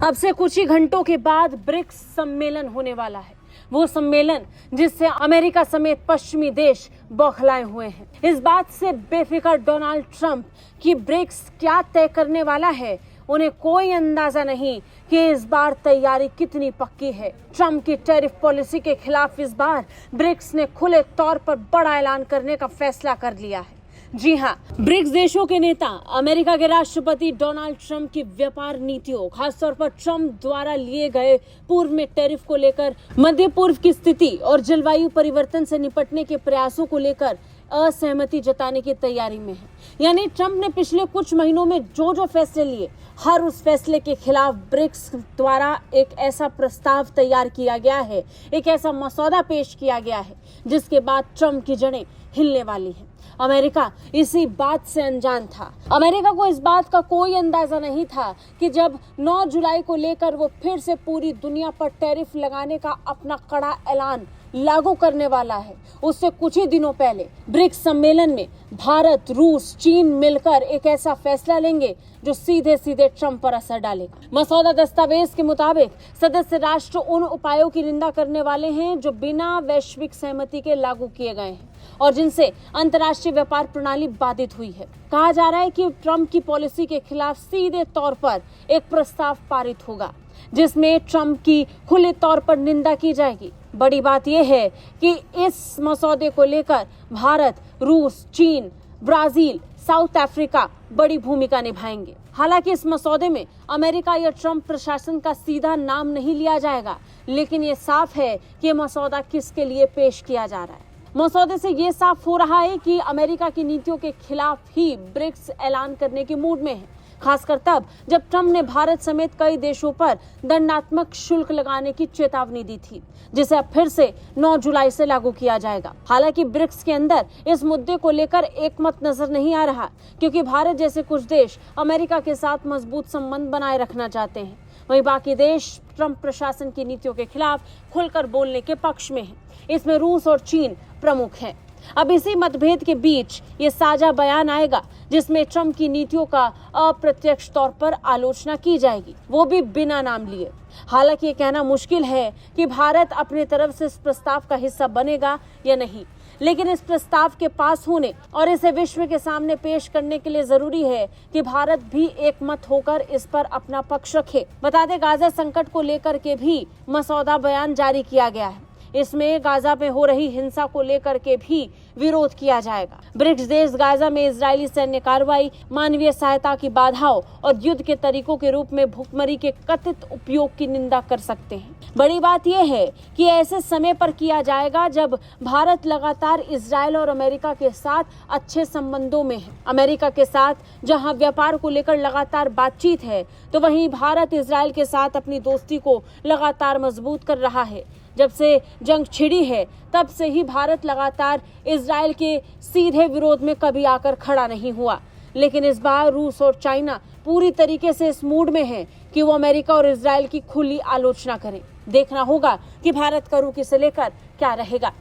अब से कुछ ही घंटों के बाद ब्रिक्स सम्मेलन होने वाला है। वो सम्मेलन जिससे अमेरिका समेत पश्चिमी देश बौखलाए हुए हैं। इस बात से बेफिक्र डोनाल्ड ट्रंप कि ब्रिक्स क्या तय करने वाला है, उन्हें कोई अंदाजा नहीं कि इस बार तैयारी कितनी पक्की है। ट्रंप की टैरिफ पॉलिसी के खिलाफ इस बार ब्रिक्स ने खुले तौर पर बड़ा ऐलान करने का फैसला कर लिया है। जी हाँ, ब्रिक्स देशों के नेता अमेरिका के राष्ट्रपति डोनाल्ड ट्रंप की व्यापार नीतियों, खासतौर पर ट्रंप द्वारा लिए गए पूर्व में टैरिफ को लेकर, मध्य पूर्व की स्थिति और जलवायु परिवर्तन से निपटने के प्रयासों को लेकर असहमति जताने की तैयारी में है। यानी ट्रंप ने पिछले कुछ महीनों में जो फैसले लिए, हर उस फैसले के खिलाफ ब्रिक्स द्वारा एक ऐसा प्रस्ताव तैयार किया गया है, एक ऐसा मसौदा पेश किया गया है जिसके बाद ट्रंप की जड़ें हिलने वाली हैं। अमेरिका इसी बात से अनजान था। अमेरिका को इस बात का कोई अंदाजा नहीं था कि जब 9 जुलाई को लेकर वो फिर से पूरी दुनिया पर टैरिफ लगाने का अपना कड़ा ऐलान लागू करने वाला है, उससे कुछ ही दिनों पहले ब्रिक्स सम्मेलन में भारत, रूस, चीन मिलकर एक ऐसा फैसला लेंगे जो सीधे सीधे ट्रंप पर असर डालेगा। मसौदा दस्तावेज के मुताबिक सदस्य राष्ट्र उन उपायों की निंदा करने वाले हैं जो बिना वैश्विक सहमति के लागू किए गए हैं और जिनसे अंतर्राष्ट्रीय व्यापार प्रणाली बाधित हुई है। कहा जा रहा है कि ट्रंप की पॉलिसी के खिलाफ सीधे तौर पर एक प्रस्ताव पारित होगा जिसमें ट्रंप की खुले तौर पर निंदा की जाएगी। बड़ी बात यह है कि इस मसौदे को लेकर भारत, रूस, चीन, ब्राजील, साउथ अफ्रीका बड़ी भूमिका निभाएंगे। हालांकि इस मसौदे में अमेरिका या ट्रंप प्रशासन का सीधा नाम नहीं लिया जाएगा, लेकिन ये साफ है कि मसौदा किसके लिए पेश किया जा रहा है। मसौदे से ये साफ हो रहा है कि अमेरिका की नीतियों के खिलाफ ही ब्रिक्स ऐलान करने के मूड में है, खासकर तब जब ट्रंप ने भारत समेत कई देशों पर दंडात्मक शुल्क लगाने की चेतावनी दी थी, जिसे अब फिर से 9 जुलाई से लागू किया जाएगा। हालांकि ब्रिक्स के अंदर इस मुद्दे को लेकर एकमत नजर नहीं आ रहा, क्योंकि भारत जैसे कुछ देश अमेरिका के साथ मजबूत संबंध बनाए रखना चाहते हैं, वहीं बाकी देश ट्रंप प्रशासन की नीतियों के खिलाफ खुलकर बोलने के पक्ष में हैं। इसमें रूस और चीन प्रमुख हैं। अब इसी मतभेद के बीच ये साझा बयान आएगा जिसमें ट्रंप की नीतियों का अप्रत्यक्ष तौर पर आलोचना की जाएगी, वो भी बिना नाम लिए। हालांकि ये कहना मुश्किल है कि भारत अपनी तरफ से इस प्रस्ताव का हिस्सा बनेगा या नहीं, लेकिन इस प्रस्ताव के पास होने और इसे विश्व के सामने पेश करने के लिए जरूरी है कि भारत भी एकमत होकर इस पर अपना पक्ष रखे। बता दें, गाजा संकट को लेकर के भी मसौदा बयान जारी किया गया है। इसमें गाजा में हो रही हिंसा को लेकर के भी विरोध किया जाएगा। ब्रिक्स देश गाजा में इजरायली सैन्य कार्रवाई, मानवीय सहायता की बाधाओं और युद्ध के तरीकों के रूप में भुखमरी के कथित उपयोग की निंदा कर सकते हैं। बड़ी बात यह है कि ऐसे समय पर किया जाएगा जब भारत लगातार इजरायल और अमेरिका के साथ अच्छे संबंधों में है। अमेरिका के साथ जहां व्यापार को लेकर लगातार बातचीत है, तो वहीं भारत इजरायल के साथ अपनी दोस्ती को लगातार मजबूत कर रहा है। जब से जंग छिड़ी है, तब से ही भारत लगातार इजरायल के सीधे विरोध में कभी आकर खड़ा नहीं हुआ, लेकिन इस बार रूस और चाइना पूरी तरीके से इस मूड में है कि वो अमेरिका और इजरायल की खुली आलोचना करें। देखना होगा कि भारत का रुख इसे लेकर क्या रहेगा।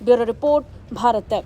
ब्यूरो रिपोर्ट, भारत तक।